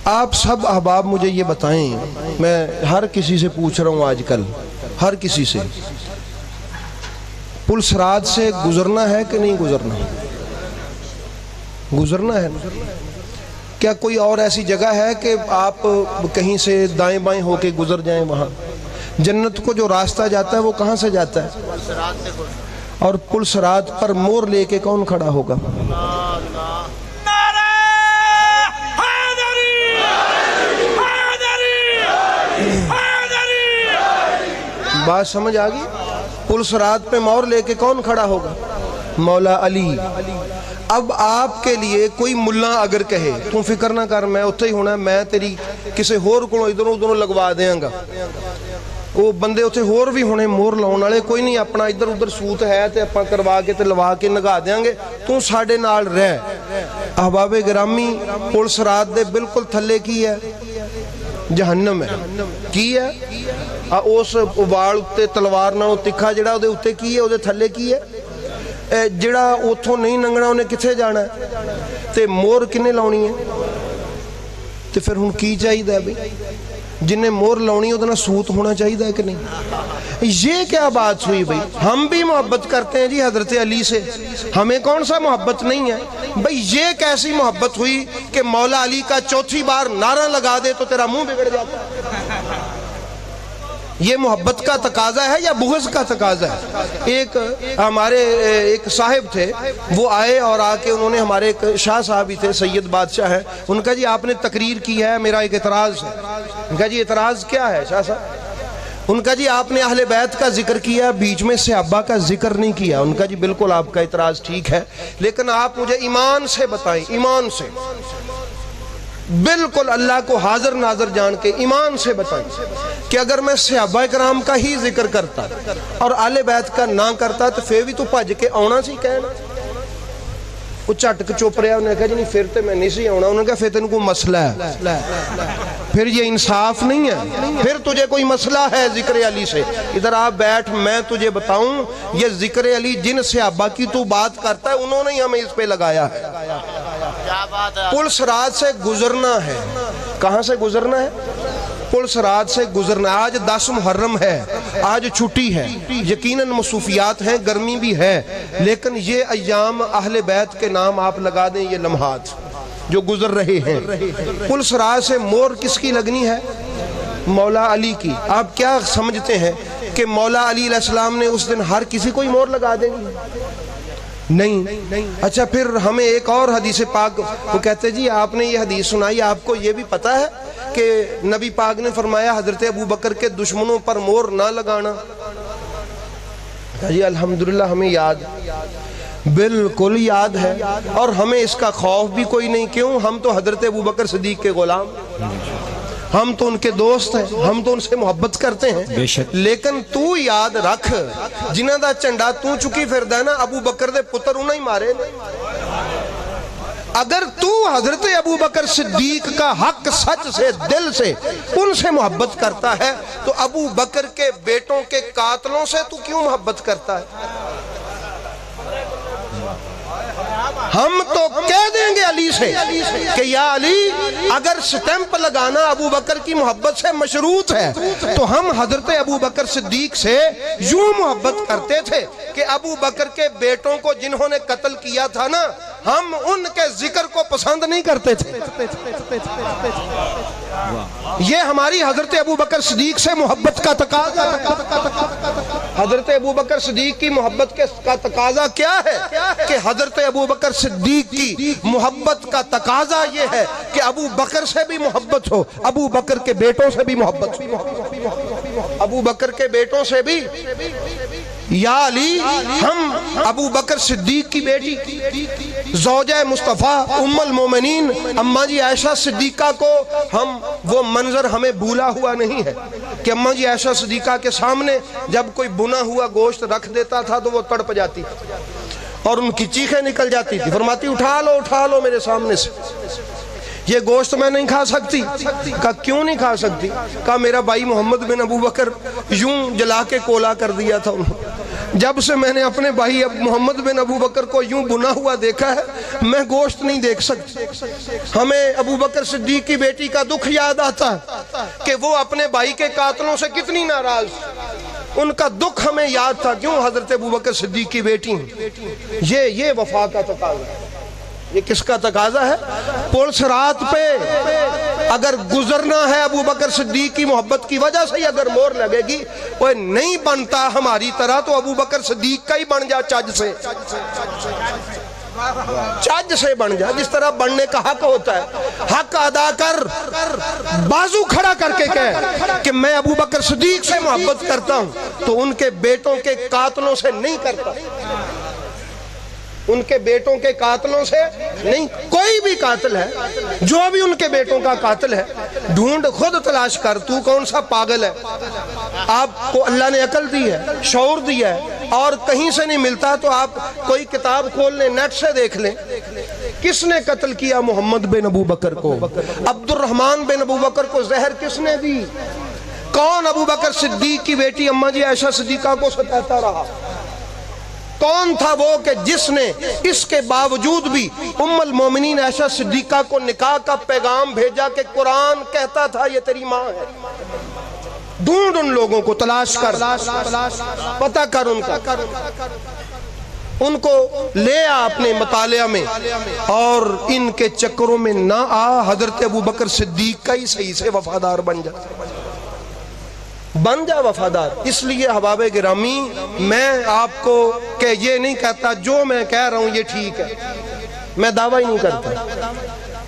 آپ سب احباب مجھے یہ بتائیں، میں ہر کسی سے پوچھ رہا ہوں آج کل، ہر کسی سے، پل صراط سے گزرنا ہے کہ نہیں گزرنا؟ گزرنا ہے۔ کیا کوئی اور ایسی جگہ ہے کہ آپ کہیں سے دائیں بائیں ہو کے گزر جائیں؟ وہاں جنت کو جو راستہ جاتا ہے وہ کہاں سے جاتا ہے؟ اور پل صراط پر مور لے کے کون کھڑا ہوگا؟ بات سمجھ آگئی؟ پل صراط پہ مور لے کے کون کھڑا ہوگا؟ مولا علی۔ اب آپ کے لیے کوئی ملا اگر کہے تو فکر نہ کر، میں اتھے ہی ہونا ہے، میں تیری کسے ہور کو ادھروں ادھروں لگوا دیاں گا، وہ بندے اتھے ہور بھی ہونے مور لاؤن والے، کوئی نہیں، اپنا ادھر ادھر سوت ہے تے اپنا کروا کے تے لوا کے نگا دیاں گے، تو ساڑھے نال رہ۔ احباب گرامی، پل صراط دے بالکل تھلے کی ہے؟ جہنم ہے۔ کی ہے؟ اس ابال اتے تلوار نہ تکھا جڑا دے اتے کی ہے، او دے تھلے کی ہے؟ جڑا اتھوں نہیں ننگنا انہیں کتھے جانا ہے؟ تے مور کنے لاؤنی ہے؟ تے پھر ہن کی چاہیے دے بھی؟ جنہیں مور لاؤنی ہے ادھنا سوت ہونا چاہیے کہ نہیں؟ یہ کیا بات ہوئی بھئی؟ ہم بھی محبت کرتے ہیں جی حضرت علی سے، ہمیں کون سا محبت نہیں ہے بھئی؟ یہ کیسی محبت ہوئی کہ مولا علی کا چوتھی بار نعرہ لگا دے تو تیرا منہ بگڑ جاتا ہے؟ یہ محبت کا تقاضا ہے یا بغض کا تقاضا ہے؟ ایک ہمارے ایک صاحب تھے، وہ آئے اور آ کے انہوں نے ہمارے ایک شاہ صاحب ہی تھے، سید بادشاہ ہیں، ان کا جی آپ نے تقریر کی ہے، میرا ایک اعتراض ہے۔ ان کا جی اعتراض کیا ہے شاہ صاحب؟ ان کا جی آپ نے اہل بیت کا ذکر کیا، بیچ میں صحابہ کا ذکر نہیں کیا۔ ان کا جی بالکل آپ کا اعتراض ٹھیک ہے، لیکن آپ مجھے ایمان سے بتائیں، ایمان سے، بالکل اللہ کو حاضر ناظر جان کے ایمان سے بتائیں کہ اگر میں صحابہ کرام کا ہی ذکر کرتا اور اہل بیت کا نہ کرتا تو پھر بھی تو بھج کے آنا سی کہنا؟ وہ چٹک چپ رہا، انہوں نے کہا جی نہیں پھر تے میں نہیں سی آنا۔ انہوں نے کہا پھر تین کو مسئلہ ہے، پھر یہ انصاف نہیں ہے، پھر تجھے کوئی مسئلہ ہے ذکر علی سے۔ ادھر آپ بیٹھ، میں تجھے بتاؤں، یہ ذکر علی جن صحابہ کی تو بات کرتا ہے انہوں نے ہی ہمیں اس پہ لگایا ہے۔ پل صراط سے گزرنا ہے۔ کہاں سے گزرنا ہے؟ پل صراط سے گزرنا ہے۔ آج 10 محرم ہے، آج چھٹی ہے، یقیناً مصروفیات ہیں، گرمی بھی ہے، لیکن یہ ایام اہل بیت کے نام آپ لگا دیں، یہ لمحات جو گزر رہے ہیں۔ پل صراط سے مور کس کی لگنی ہے؟ مولا علی کی۔ آپ کیا سمجھتے ہیں کہ مولا علی علیہ السلام نے اس دن ہر کسی کو ہی مور لگا دیں گی؟ نہیں۔ اچھا پھر ہمیں ایک اور حدیث پاک، وہ کہتے جی آپ نے یہ حدیث سنائی، آپ کو یہ بھی پتا ہے کہ نبی پاک نے فرمایا حضرت ابو بکر کے دشمنوں پر مور نہ لگانا؟ جی الحمدللہ ہمیں یاد، بالکل یاد ہے، اور ہمیں اس کا خوف بھی کوئی نہیں۔ کیوں؟ ہم تو حضرت ابو بکر صدیق کے غلام، ہم تو ان کے دوست ہیں، ہم تو ان سے محبت کرتے ہیں۔ لیکن تو یاد رکھ، جنہ دا چنڈا تو چکی پھر دینا، ابو بکر دے پتر انہیں ہی مارے نے۔ اگر تو حضرت ابو بکر صدیق کا حق سچ سے دل سے ان سے محبت کرتا ہے تو ابو بکر کے بیٹوں کے قاتلوں سے تو کیوں محبت کرتا ہے؟ ہم تو کہہ دیں گے علی سے کہ یا علی، اگر سٹیمپ لگانا ابو بکر کی محبت سے مشروط ہے تو ہم حضرت ابو بکر صدیق سے یوں محبت کرتے تھے کہ ابو بکر کے بیٹوں کو جنہوں نے قتل کیا تھا نا، ہم ان کے ذکر کو پسند نہیں کرتے تھے۔ یہ ہماری حضرت ابو بکر صدیق سے محبت کا تقاضا ہے۔ حضرت ابو بکر صدیق کی محبت کا تقاضا کیا ہے کہ حضرت ابو بکر صدیق کی محبت کا تقاضا یہ ہے کہ ابو بکر سے بھی محبت ہو، ابو بکر کے بیٹوں سے بھی محبت ہو، ابو بکر کے بیٹوں سے بھی۔ یا علی، ہم ابو بکر صدیق کی بیٹی زوجہ مصطفیٰ ام المومنین اماں جی عائشہ صدیقہ کو ہم وہ منظر ہمیں بھولا ہوا نہیں ہے کہ اماں جی عائشہ صدیقہ کے سامنے جب کوئی بنا ہوا گوشت رکھ دیتا تھا تو وہ تڑپ جاتی اور ان کی چیخیں نکل جاتی تھی، فرماتی اٹھا لو میرے سامنے سے، یہ گوشت میں نہیں کھا سکتی۔ کہا کیوں نہیں کھا سکتی؟ کہا میرا بھائی محمد بن ابو بکر یوں جلا کے کولا کر دیا تھا انہوں۔ جب سے میں نے اپنے بھائی محمد بن ابو بکر کو یوں بنا ہوا دیکھا ہے میں گوشت نہیں دیکھ سکتا۔ ہمیں ابو بکر صدیق کی بیٹی کا دکھ یاد آتا ہے کہ وہ اپنے بھائی کے قاتلوں سے کتنی ناراض، ان کا دکھ ہمیں یاد تھا۔ کیوں؟ حضرت ابو بکر صدیق کی بیٹی ہیں۔ یہ وفا کا تقاضا ہے۔ یہ کس کا تقاضا ہے؟ پلس رات پہ اگر گزرنا ہے ابو بکر صدیق کی محبت کی وجہ سے اگر مور لگے گی، وہ نہیں بنتا ہماری طرح تو ابو بکر صدیق کا ہی بن جا، چج سے بن جا، جس طرح بننے کا حق ہوتا ہے۔ حق ادا کر، بازو کھڑا کر کے کہہ کہ میں ابو بکر صدیق سے محبت کرتا ہوں، تو ان کے بیٹوں کے قاتلوں سے نہیں کرتا، ان کے بیٹوں کے قاتلوں سے نہیں۔ کوئی بھی قاتل ہے، جو بھی ان کے بیٹوں کا قاتل ہے، ڈھونڈ، خود تلاش کر، تو کون سا پاگل ہے۔ آپ کو اللہ نے عقل دی ہے، شعور دیا ہے، اور کہیں سے نہیں ملتا تو آپ کوئی کتاب کھول لیں، نیٹ سے دیکھ لیں، کس نے قتل کیا محمد بن ابو بکر کو؟ عبد الرحمن بن ابو بکر کو زہر کس نے دی؟ کون ابو بکر صدیق کی بیٹی اماں جی عائشہ صدیقہ کو ستاتا رہا؟ کون تھا وہ کہ جس نے اس کے باوجود بھی ام المومنین عائشہ صدیقہ کو نکاح کا پیغام بھیجا کہ قرآن کہتا تھا یہ تیری ماں ہے؟ ڈھونڈ ان لوگوں کو، تلاش کر، پتہ کر ان کا، ان کو لے آ اپنے مطالعہ میں، اور ان کے چکروں میں نہ آ۔ حضرت ابو بکر صدیق کا ہی صحیح سے وفادار بن جا، بن جا وفادار۔ اس لیے احباب گرامی، میں آپ کو کہ یہ نہیں کہتا جو میں کہہ رہا ہوں یہ ٹھیک ہے، میں دعویٰ ہی نہیں کرتا۔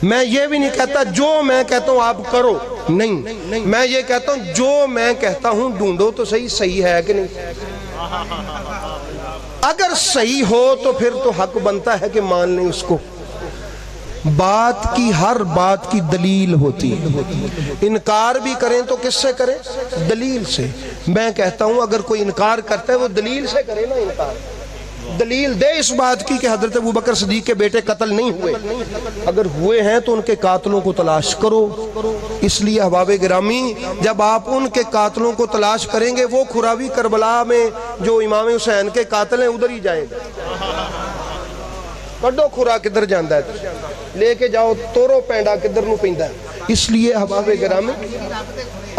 میں یہ بھی نہیں کہتا جو میں کہتا ہوں آپ کرو، نہیں، میں یہ کہتا ہوں جو میں کہتا ہوں ڈھونڈو تو صحیح ہے کہ نہیں۔ اگر صحیح ہو تو پھر تو حق بنتا ہے کہ مان لیں اس کو۔ بات کی، ہر بات کی دلیل ہوتی ہے۔ انکار بھی کریں تو کس سے کریں؟ دلیل سے۔ میں کہتا ہوں اگر کوئی انکار کرتا ہے وہ دلیل سے کرے نا انکار، دلیل دے اس بات کی کہ حضرت ابو بکر صدیق کے بیٹے قتل نہیں ہوئے، اگر ہوئے ہیں تو ان کے قاتلوں کو تلاش کرو۔ اس لیے احباب گرامی، جب آپ ان کے قاتلوں کو تلاش کریں گے، وہ کھراوی کربلا میں جو امام حسین کے قاتل ہیں ادھر ہی جائے گا۔ کڈو کھرا کدھر جاندہ ہے، لے کے جاؤ تورو پینڈا کدھر نو پیندہ ہے۔ اس لیے احباب گرامی،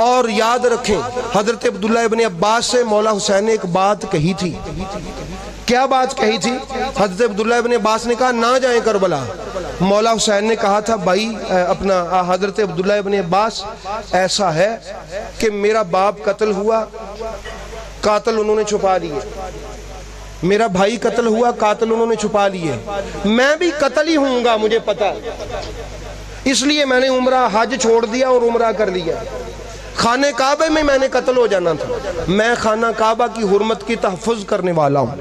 اور یاد رکھیں حضرت عبداللہ ابن عباس سے مولا حسین نے ایک بات کہی تھی۔ کیا بات کہی تھی؟ حضرت عبداللہ ابن عباس نے کہا نہ جائیں کربلا۔ مولا حسین نے کہا تھا بھائی اپنا حضرت عبداللہ ابن عباس ایسا ہے کہ میرا باپ قتل ہوا، قاتل انہوں نے چھپا لیے، میرا بھائی قتل ہوا، قاتل انہوں نے چھپا لیے، میں بھی قتل ہی ہوں گا مجھے پتا، اس لیے میں نے عمرہ حج چھوڑ دیا اور عمرہ کر لیا۔ خانہ کعبہ میں نے قتل ہو جانا تھا، میں خانہ کعبہ کی حرمت کی تحفظ کرنے والا ہوں،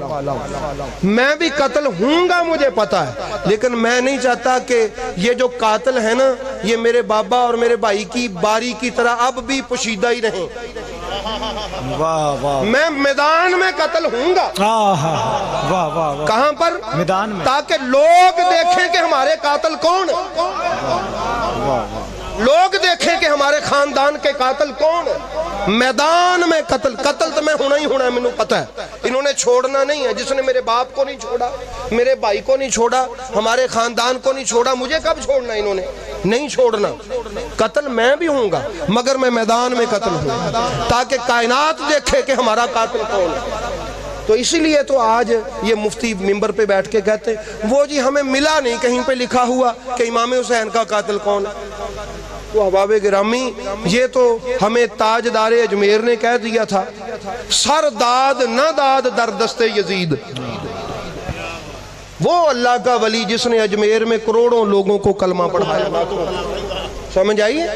میں بھی قتل ہوں گا مجھے پتا ہے، لیکن میں نہیں چاہتا کہ یہ جو قاتل ہے نا یہ میرے بابا اور میرے بھائی کی باری کی طرح اب بھی پوشیدہ ہی رہیں۔ میں میدان میں قتل ہوں گا۔ کہاں پر؟ میدان میں، تاکہ لوگ دیکھیں کہ ہمارے قاتل کون، لوگ دیکھیں کہ ہمارے خاندان کے قاتل کون ہے۔ میدان میں قتل تو میں ہونا ہی ہونا ہے، مجھے پتا ہے۔ انہوں نے چھوڑنا نہیں ہے، جس نے میرے باپ کو نہیں چھوڑا، میرے بھائی کو نہیں چھوڑا، ہمارے خاندان کو نہیں چھوڑا، مجھے کب چھوڑنا انہوں نے؟ نہیں چھوڑنا۔ قتل میں بھی ہوں گا مگر میں میدان میں قتل ہوں، تاکہ کائنات دیکھے کہ ہمارا قاتل کون ہے۔ تو اسی لیے تو آج یہ مفتی ممبر پہ بیٹھ کے کہتے ہیں وہ جی ہمیں ملا نہیں کہیں پہ لکھا ہوا کہ امام حسین کا قاتل کون ہے۔ تو احباب گرامی، یہ تو ہمیں تاجدار اجمیر نے کہہ دیا تھا، سر داد نہ داد در دست یزید۔ وہ اللہ کا ولی جس نے اجمیر میں کروڑوں لوگوں کو کلمہ پڑھایا، سمجھ آئیے؟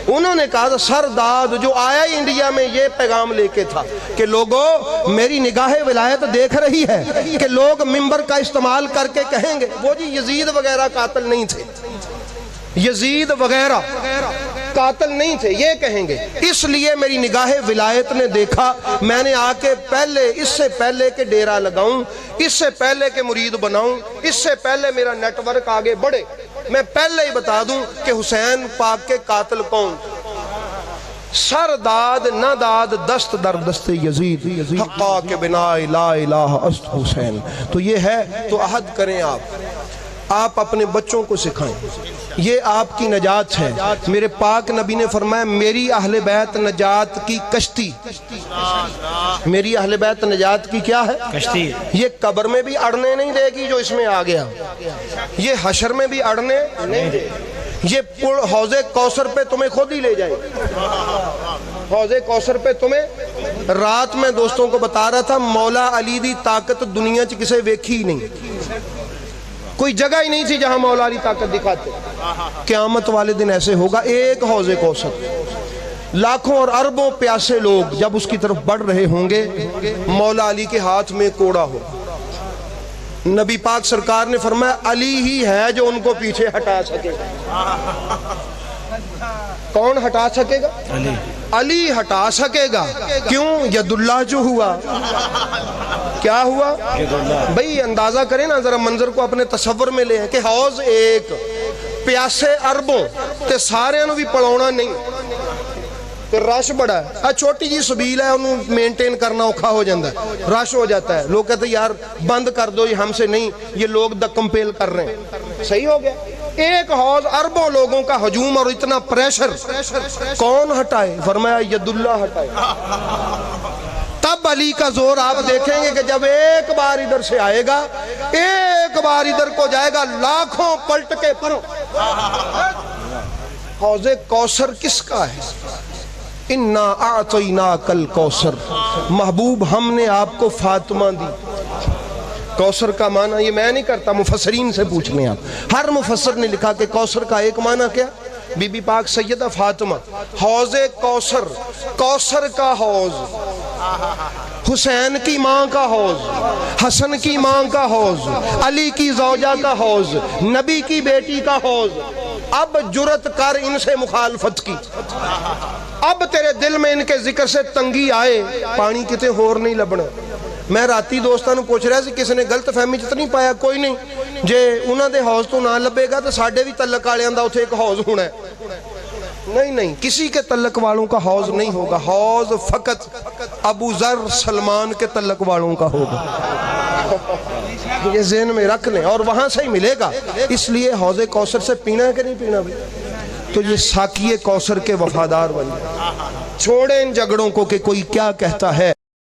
انہوں نے کہا سر داد جو آیا ہی انڈیا میں یہ پیغام لے کے تھا کہ لوگوں میری نگاہ ولایت دیکھ رہی ہے کہ لوگ ممبر کا استعمال کر کے کہیں گے وہ جی یزید وغیرہ قاتل نہیں تھے، یزید وغیرہ قاتل نہیں تھے، یہ کہیں گے۔ اس لیے میری نگاہ ولایت نے دیکھا، میں نے آ کے پہلے، اس سے پہلے کہ ڈیرا لگاؤں، اس سے پہلے کہ مرید بناؤں، اس سے پہلے میرا نیٹ ورک آگے بڑھے، میں پہلے ہی بتا دوں کہ حسین پاک کے قاتل کون۔ سر داد نہ داد دست در دست یزید حقا کے بنا لا الہ است حسین. تو یہ ہے تو عہد کریں آپ اپنے بچوں کو سکھائیں. یہ آپ کی نجات ہے. میرے پاک نبی نے فرمایا میری اہل بیت نجات کی کشتی. میری اہل بیت نجات کی کیا ہے؟ کشتی. یہ قبر میں بھی اڑنے نہیں دے گی جو اس میں آ گیا, یہ حشر میں بھی اڑنے نہیں دے گی. یہ حوض کوثر پہ تمہیں خود ہی لے جائے. حوض کوثر پہ تمہیں رات میں دوستوں کو بتا رہا تھا مولا علی دی طاقت دنیا چ کسے ویکھی ہی نہیں. کوئی جگہ ہی نہیں تھی جہاں مولا علی طاقت دکھاتے. قیامت والے دن ایسے ہوگا ایک حوض کوثر, لاکھوں اور اربوں پیاسے لوگ جب اس کی طرف بڑھ رہے ہوں گے, مولا علی کے ہاتھ میں کوڑا ہو. نبی پاک سرکار نے فرمایا علی ہی ہے جو ان کو پیچھے ہٹا سکے گا. کون ہٹا سکے گا؟ علی ہٹا سکے گا. کیوں؟ ید اللہ جو ہوا. کیا ہوا بھئی؟ اندازہ کریں نا ذرا منظر کو اپنے تصور میں لے کہ حوض ایک, پیاسے اربوں تے سارے انہوں بھی پڑھونا نہیں, رش بڑا ہے. چھوٹی جی سبیل ہے انہوں مینٹین کرنا اوکھا ہو جاتا ہے, رش ہو جاتا ہے. لوگ کہتے ہیں یار بند کر دو, یہ ہم سے نہیں, یہ لوگ دکم پیل کر رہے ہیں. صحیح ہو گیا. ایک حوض اربوں لوگوں کا ہجوم اور اتنا پریشر, کون ہٹائے؟ فرمایا ید اللہ ہٹائے. تب علی کا زور آپ دیکھیں گے کہ جب ایک بار ادھر سے آئے گا, ایک بار ادھر کو جائے گا, لاکھوں پلٹ کے پروں. حوض کوثر کس کا ہے؟ اِنَّا أَعْطَيْنَاكَ الْكَوْثَرَ. محبوب ہم نے آپ کو فاطمہ دی. کوثر کا معنی یہ میں نہیں کرتا, مفسرین سے پوچھ لیں آپ. ہر مفسر نے لکھا کہ کوثر کا ایک معنی کیا؟ بی بی پاک سیدہ فاطمہ. حوض کوثر, کوثر کا حوض, حسین کی ماں کا حوض, حسن کی ماں کا حوض, علی کی زوجہ کا حوض, نبی کی بیٹی کا حوض. اب جرت کر ان سے مخالفت کی. اب تیرے دل میں ان کے ذکر سے تنگی آئے, پانی کتے ہور نہیں لبنا. میں راتی دوستاں نو پوچھ رہا سی کسی نے غلط فہمی چ نہیں پایا؟ کوئی نہیں. جے انہاں دے حوض تو نہ لبے گا تو ساڈے بھی تعلق والیاں دا اوتھے ایک حوض ہونا ہے. نہیں, کسی کے تعلق والوں کا حوض نہیں ہوگا. حوض فقط ابو ذر سلمان کے تعلق والوں کا ہوگا. یہ ذہن میں رکھ لیں, اور وہاں سے ہی ملے گا. اس لیے حوض کوثر سے پینا ہے کہ نہیں پینا بھائی؟ تو یہ ساقی کوثر کے وفادار بن جائیں. چھوڑیں ان جھگڑوں کو کہ کوئی کیا کہتا ہے.